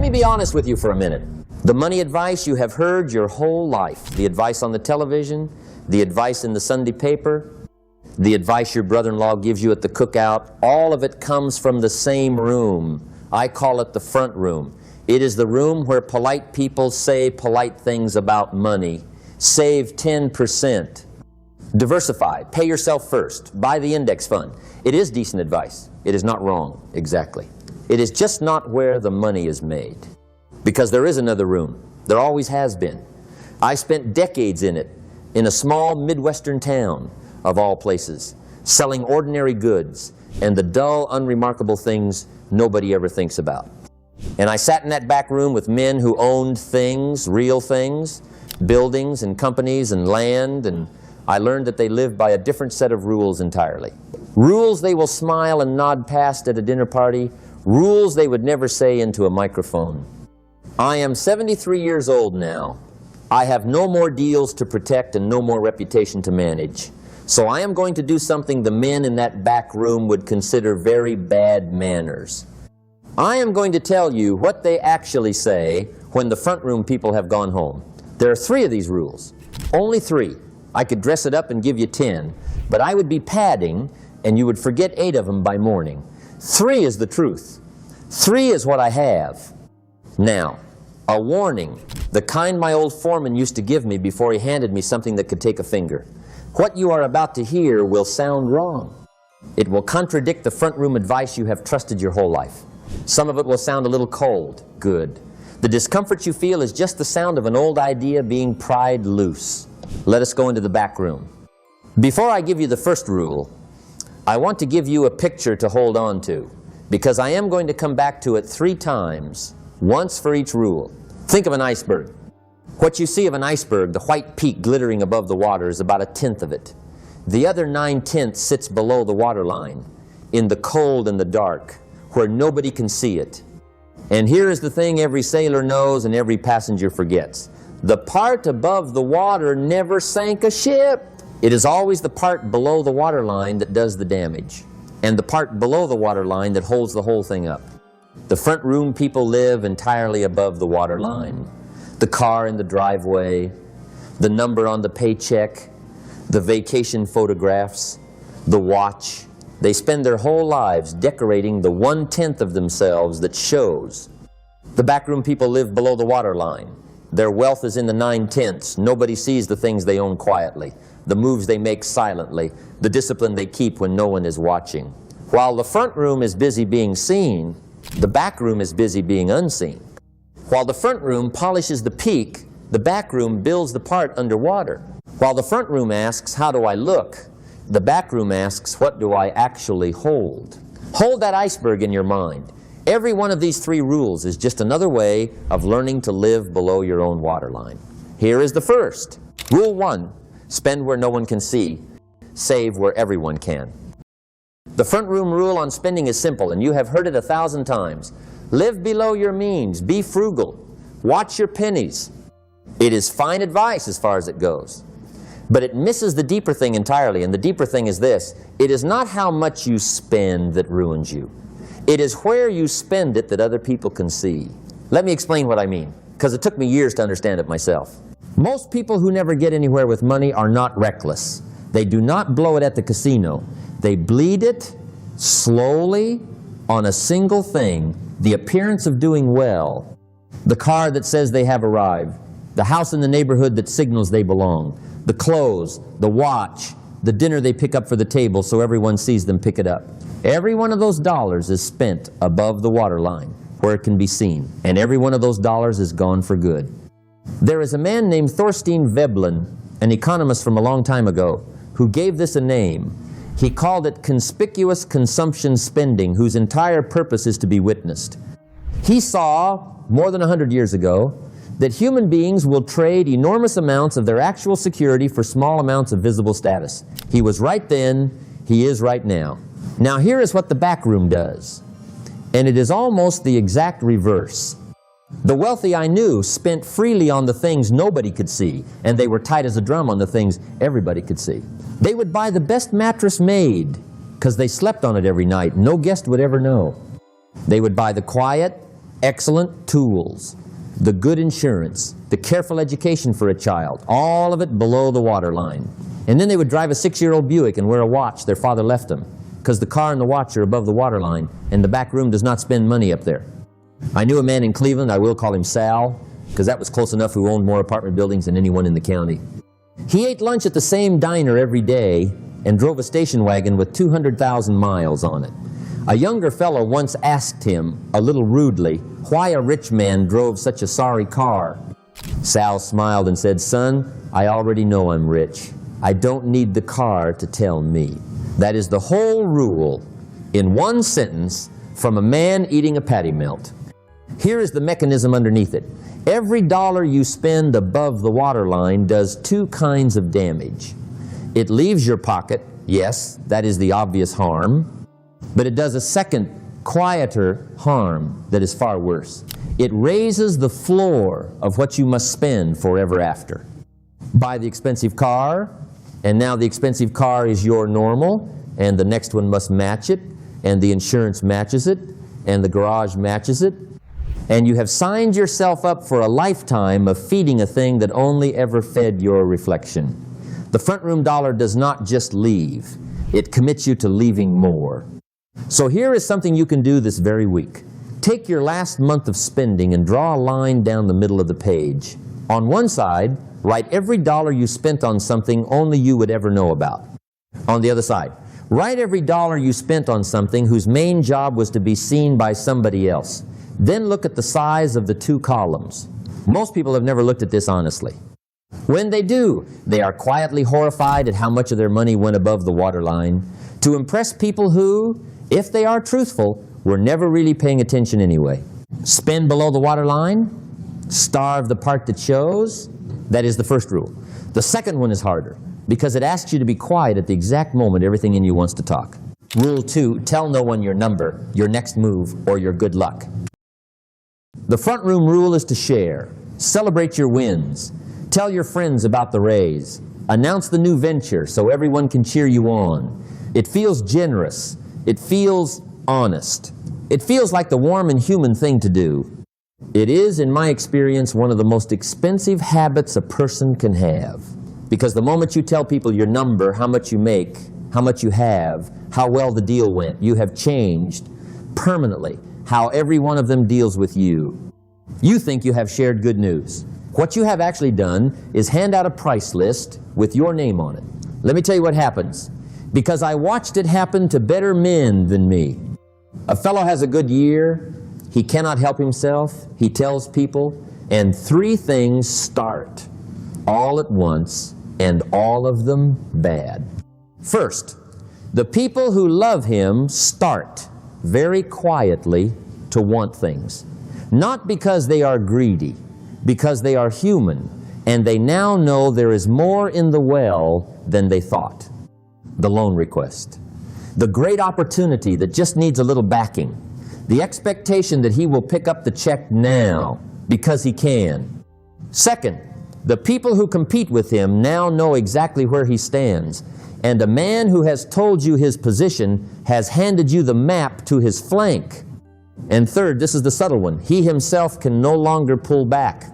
me be honest with you for a minute. The money advice you have heard your whole life, the advice on the television, the advice in the Sunday paper, the advice your brother-in-law gives you at the cookout, all of it comes from the same room. I call it the front room. It is the room where polite people say polite things about money. Save 10%. Diversify. Pay yourself first. Buy the index fund. It is decent advice. It is not wrong, exactly. It is just not where the money is made. Because there is another room. There always has been. I spent decades in it, in a small Midwestern town, of all places, selling ordinary goods and the dull, unremarkable things nobody ever thinks about. And I sat in that back room with men who owned things, real things, buildings and companies and land, and I learned that they lived by a different set of rules entirely. Rules they will smile and nod past at a dinner party, rules they would never say into a microphone. I am 73 years old now. I have no more deals to protect and no more reputation to manage. So I am going to do something the men in that back room would consider very bad manners. I am going to tell you what they actually say when the front room people have gone home. There are 3 of these rules. Only 3. I could dress it up and give you 10, but I would be padding and you would forget 8 of them by morning. 3 is the truth. 3 is what I have. Now, a warning, the kind my old foreman used to give me before he handed me something that could take a finger. What you are about to hear will sound wrong. It will contradict the front room advice you have trusted your whole life. Some of it will sound a little cold. Good. The discomfort you feel is just the sound of an old idea being pried loose. Let us go into the back room. Before I give you the first rule, I want to give you a picture to hold on to, because I am going to come back to it 3 times, once for each rule. Think of an iceberg. What you see of an iceberg, the white peak glittering above the water, is about 1/10 of it. The other 9/10 sits below the waterline, in the cold and the dark, where nobody can see it. And here is the thing every sailor knows and every passenger forgets. The part above the water never sank a ship. It is always the part below the waterline that does the damage, and the part below the waterline that holds the whole thing up. The front room people live entirely above the waterline. The car in the driveway, the number on the paycheck, the vacation photographs, the watch. They spend their whole lives decorating the 1/10 of themselves that shows. The backroom people live below the waterline. Their wealth is in the 9/10. Nobody sees the things they own quietly, the moves they make silently, the discipline they keep when no one is watching. While the front room is busy being seen, the back room is busy being unseen. While the front room polishes the peak, the back room builds the part underwater. While the front room asks, "How do I look?" the back room asks, "What do I actually hold?" Hold that iceberg in your mind. Every one of these 3 rules is just another way of learning to live below your own waterline. Here is the first. Rule 1, spend where no one can see, save where everyone can. The front room rule on spending is simple, and you have heard it 1,000 times. Live below your means. Be frugal. Watch your pennies. It is fine advice as far as it goes. But it misses the deeper thing entirely, and the deeper thing is this. It is not how much you spend that ruins you. It is where you spend it that other people can see. Let me explain what I mean, because it took me years to understand it myself. Most people who never get anywhere with money are not reckless. They do not blow it at the casino. They bleed it slowly on a single thing, the appearance of doing well, the car that says they have arrived, the house in the neighborhood that signals they belong, the clothes, the watch, the dinner they pick up for the table so everyone sees them pick it up. Every one of those dollars is spent above the waterline, where it can be seen, and every one of those dollars is gone for good. There is a man named Thorstein Veblen, an economist from a long time ago, who gave this a name. He called it conspicuous consumption spending, whose entire purpose is to be witnessed. He saw, more than 100 years ago, that human beings will trade enormous amounts of their actual security for small amounts of visible status. He was right then, he is right now. Now here is what the back room does, and it is almost the exact reverse. The wealthy I knew spent freely on the things nobody could see, and they were tight as a drum on the things everybody could see. They would buy the best mattress made, because they slept on it every night. No guest would ever know. They would buy the quiet excellent tools, the good insurance, the careful education for a child, all of it below the waterline. And then they would drive a 6-year-old Buick and wear a watch their father left them, because the car and the watch are above the waterline, and the back room does not spend money up there. I knew a man in Cleveland, I will call him Sal, because that was close enough, who owned more apartment buildings than anyone in the county. He ate lunch at the same diner every day and drove a station wagon with 200,000 miles on it. A younger fellow once asked him, a little rudely, why a rich man drove such a sorry car. Sal smiled and said, "Son, I already know I'm rich. I don't need the car to tell me." That is the whole rule in one sentence from a man eating a patty melt. Here is the mechanism underneath it. Every dollar you spend above the waterline does two kinds of damage. It leaves your pocket, yes, that is the obvious harm, but it does a second, quieter harm that is far worse. It raises the floor of what you must spend forever after. Buy the expensive car, and now the expensive car is your normal, and the next one must match it, and the insurance matches it, and the garage matches it, and you have signed yourself up for a lifetime of feeding a thing that only ever fed your reflection. The front room dollar does not just leave, it commits you to leaving more. So here is something you can do this very week. Take your last month of spending and draw a line down the middle of the page. On one side, write every dollar you spent on something only you would ever know about. On the other side, write every dollar you spent on something whose main job was to be seen by somebody else. Then look at the size of the two columns. Most people have never looked at this honestly. When they do, they are quietly horrified at how much of their money went above the waterline to impress people who, if they are truthful, were never really paying attention anyway. Spend below the waterline, starve the part that shows. That is the first rule. The second one is harder because it asks you to be quiet at the exact moment everything in you wants to talk. Rule 2, tell no one your number, your next move, or your good luck. The front room rule is to share. Celebrate your wins. Tell your friends about the raise. Announce the new venture so everyone can cheer you on. It feels generous. It feels honest. It feels like the warm and human thing to do. It is, in my experience, one of the most expensive habits a person can have. Because the moment you tell people your number, how much you make, how much you have, how well the deal went, you have changed permanently how every one of them deals with you. You think you have shared good news. What you have actually done is hand out a price list with your name on it. Let me tell you what happens. Because I watched it happen to better men than me. A fellow has a good year, he cannot help himself, he tells people, and 3 things start all at once, and all of them bad. First, the people who love him start very quietly to want things. Not because they are greedy, because they are human, and they now know there is more in the well than they thought. The loan request. The great opportunity that just needs a little backing. The expectation that he will pick up the check now because he can. Second, the people who compete with him now know exactly where he stands. And a man who has told you his position has handed you the map to his flank. And third, this is the subtle one, he himself can no longer pull back.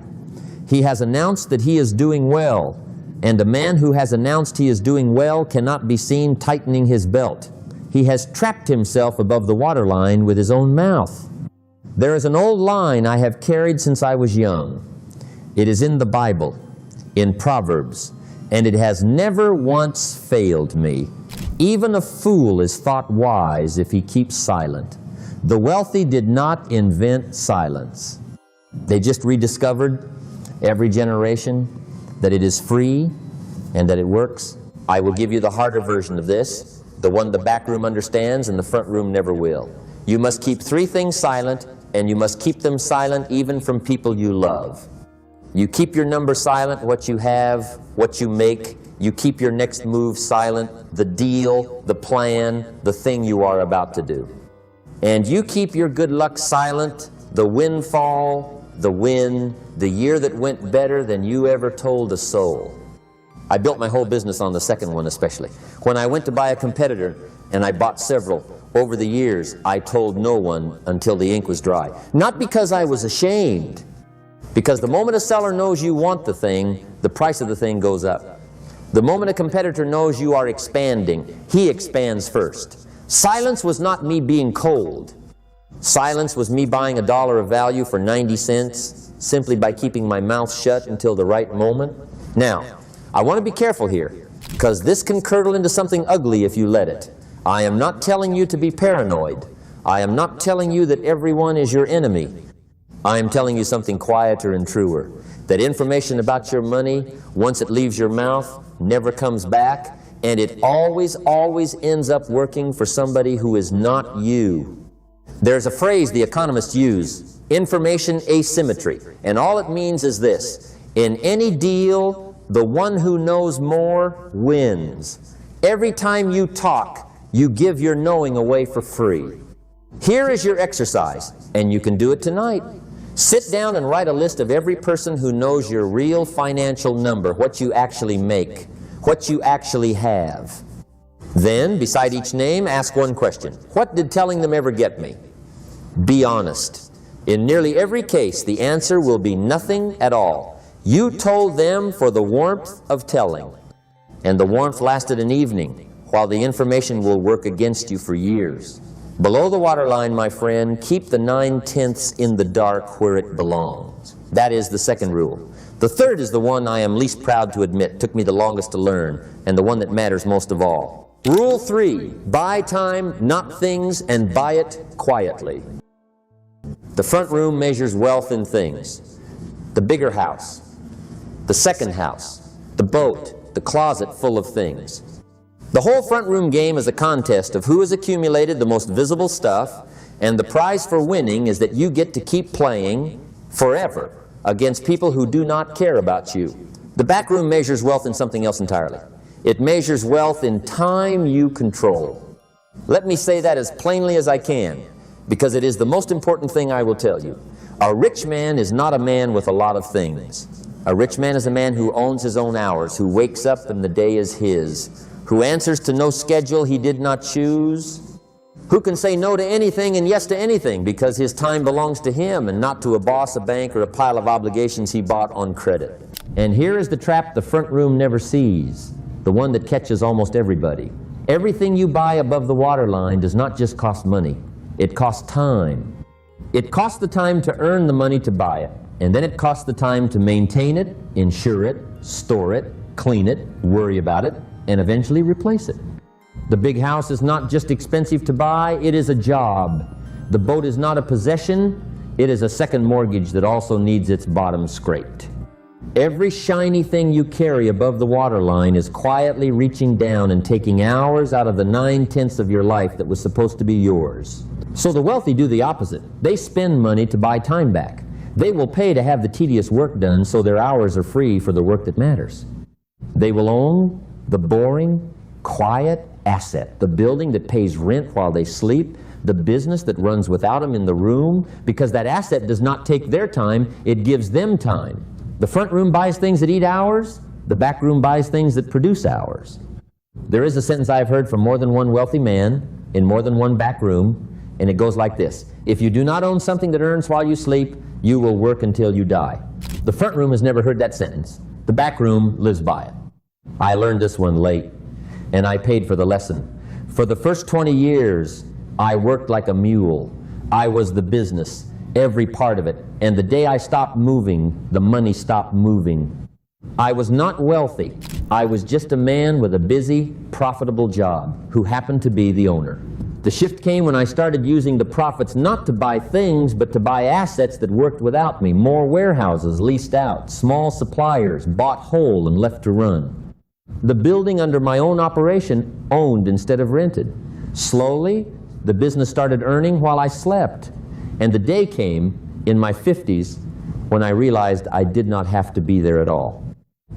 He has announced that he is doing well, and a man who has announced he is doing well cannot be seen tightening his belt. He has trapped himself above the waterline with his own mouth. There is an old line I have carried since I was young. It is in the Bible, in Proverbs, and it has never once failed me. Even a fool is thought wise if he keeps silent. The wealthy did not invent silence. They just rediscovered every generation that it is free and that it works. I will give you the harder version of this, the one the back room understands and the front room never will. You must keep 3 things silent, and you must keep them silent even from people you love. You keep your number silent, what you have, what you make. You keep your next move silent, the deal, the plan, the thing you are about to do. And you keep your good luck silent, the windfall, the win, the year that went better than you ever told a soul. I built my whole business on the second one especially. When I went to buy a competitor, and I bought several, over the years, I told no one until the ink was dry. Not because I was ashamed, because the moment a seller knows you want the thing, the price of the thing goes up. The moment a competitor knows you are expanding, he expands first. Silence was not me being cold. Silence was me buying $1 of value for 90 cents simply by keeping my mouth shut until the right moment. Now, I want to be careful here, because this can curdle into something ugly if you let it. I am not telling you to be paranoid. I am not telling you that everyone is your enemy. I am telling you something quieter and truer, that information about your money, once it leaves your mouth, never comes back, and it always ends up working for somebody who is not you. There's a phrase the economists use, information asymmetry, and all it means is this: in any deal, the one who knows more wins. Every time you talk, you give your knowing away for free. Here is your exercise, and you can do it tonight. Sit down and write a list of every person who knows your real financial number, what you actually make, what you actually have. Then, beside each name, ask one question. What did telling them ever get me? Be honest. In nearly every case, the answer will be nothing at all. You told them for the warmth of telling, and the warmth lasted an evening, while the information will work against you for years. Below the waterline, my friend, keep the 9/10 in the dark where it belongs. That is the second rule. The third is the one I am least proud to admit, took me the longest to learn, and the one that matters most of all. Rule 3, buy time, not things, and buy it quietly. The front room measures wealth in things. The bigger house, the second house, the boat, the closet full of things. The whole front room game is a contest of who has accumulated the most visible stuff, and the prize for winning is that you get to keep playing forever against people who do not care about you. The back room measures wealth in something else entirely. It measures wealth in time you control. Let me say that as plainly as I can, because it is the most important thing I will tell you. A rich man is not a man with a lot of things. A rich man is a man who owns his own hours, who wakes up and the day is his, who answers to no schedule he did not choose, who can say no to anything and yes to anything because his time belongs to him and not to a boss, a bank, or a pile of obligations he bought on credit. And here is the trap the front room never sees, the one that catches almost everybody. Everything you buy above the waterline does not just cost money. It costs time. It costs the time to earn the money to buy it, and then it costs the time to maintain it, insure it, store it, clean it, worry about it, and eventually replace it. The big house is not just expensive to buy, it is a job. The boat is not a possession, it is a second mortgage that also needs its bottom scraped. Every shiny thing you carry above the waterline is quietly reaching down and taking hours out of the 9/10 of your life that was supposed to be yours. So the wealthy do the opposite. They spend money to buy time back. They will pay to have the tedious work done so their hours are free for the work that matters. They will own the boring, quiet asset, the building that pays rent while they sleep, the business that runs without them in the room, because that asset does not take their time, it gives them time. The front room buys things that eat hours, the back room buys things that produce hours. There is a sentence I've heard from more than one wealthy man in more than one back room, and it goes like this: if you do not own something that earns while you sleep, you will work until you die. The front room has never heard that sentence. The back room lives by it. I learned this one late, and I paid for the lesson. For the first 20 years, I worked like a mule. I was the business, every part of it, and the day I stopped moving, the money stopped moving. I was not wealthy. I was just a man with a busy, profitable job who happened to be the owner. The shift came when I started using the profits not to buy things, but to buy assets that worked without me. More warehouses leased out, small suppliers bought whole and left to run. The building under my own operation owned instead of rented. Slowly, the business started earning while I slept. And the day came in my 50s when I realized I did not have to be there at all.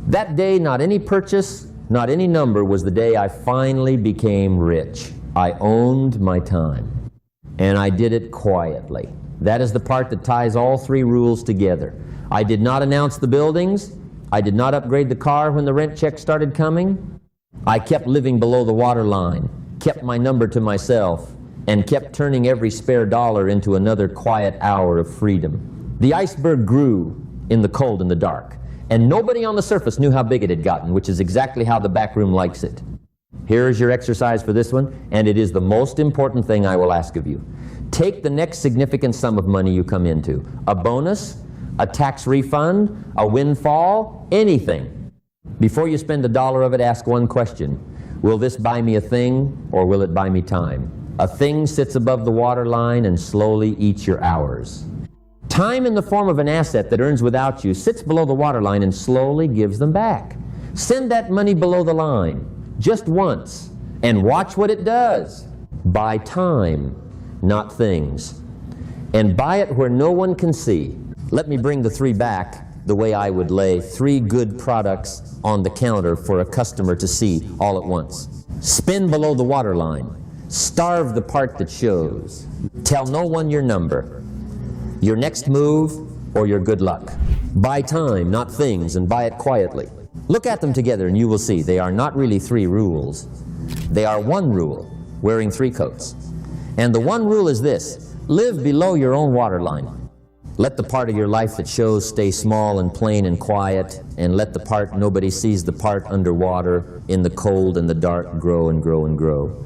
That day, not any purchase, not any number, was the day I finally became rich. I owned my time, and I did it quietly. That is the part that ties all three rules together. I did not announce the buildings. I did not upgrade the car when the rent check started coming. I kept living below the waterline, kept my number to myself, and kept turning every spare dollar into another quiet hour of freedom. The iceberg grew in the cold and the dark, and nobody on the surface knew how big it had gotten, which is exactly how the back room likes it. Here is your exercise for this one, and it is the most important thing I will ask of you. Take the next significant sum of money you come into, a bonus, a tax refund, a windfall, anything. Before you spend $1 of it, ask one question. Will this buy me a thing, or will it buy me time? A thing sits above the waterline and slowly eats your hours. Time in the form of an asset that earns without you sits below the waterline and slowly gives them back. Send that money below the line, just once, and watch what it does. Buy time, not things. And buy it where no one can see. Let me bring the three back the way I would lay 3 good products on the counter for a customer to see all at once. Spin below the waterline. Starve the part that shows. Tell no one your number, your next move, or your good luck. Buy time, not things, and buy it quietly. Look at them together and you will see they are not really 3 rules. They are 1 rule, wearing 3 coats. And the 1 rule is this: live below your own waterline. Let the part of your life that shows stay small and plain and quiet, and let the part nobody sees, the part underwater in the cold and the dark, grow and grow and grow.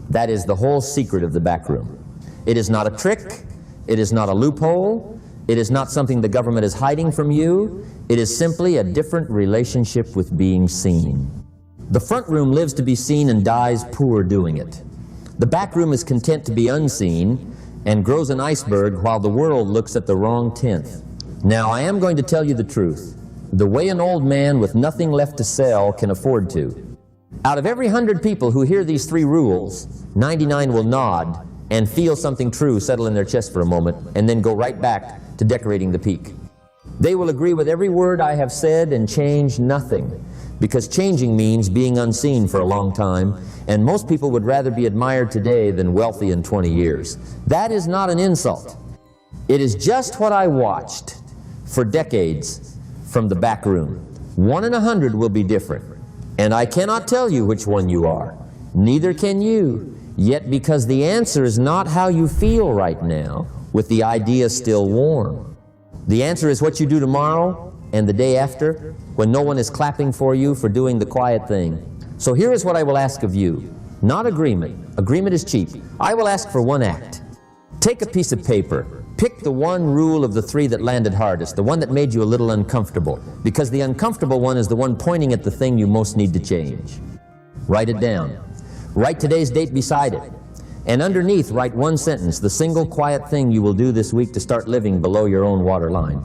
That is the whole secret of the back room. It is not a trick. It is not a loophole. It is not something the government is hiding from you. It is simply a different relationship with being seen. The front room lives to be seen and dies poor doing it. The back room is content to be unseen and grows an iceberg while the world looks at the wrong 10th. Now, I am going to tell you the truth, the way an old man with nothing left to sell can afford to. Out of every 100 people who hear these 3 rules, 99 will nod and feel something true settle in their chest for a moment, and then go right back to decorating the peak. They will agree with every word I have said and change nothing, because changing means being unseen for a long time, and most people would rather be admired today than wealthy in 20 years. That is not an insult. It is just what I watched for decades from the back room. 1 in 100 will be different, and I cannot tell you which one you are. Neither can you. Yet, because the answer is not how you feel right now, with the idea still warm. The answer is what you do tomorrow and the day after, when no one is clapping for you for doing the quiet thing. So here is what I will ask of you. Not agreement. Agreement is cheap. I will ask for 1 act. Take a piece of paper. Pick the 1 rule of the 3 that landed hardest, the one that made you a little uncomfortable, because the uncomfortable one is the one pointing at the thing you most need to change. Write it down. Write today's date beside it. And underneath, write 1 sentence, the single quiet thing you will do this week to start living below your own waterline.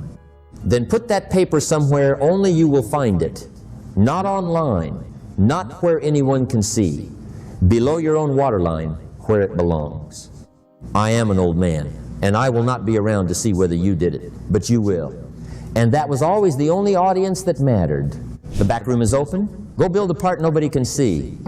Then put that paper somewhere only you will find it. Not online, not where anyone can see. Below your own waterline, where it belongs. I am an old man, and I will not be around to see whether you did it, but you will. And that was always the only audience that mattered. The back room is open. Go build a part nobody can see.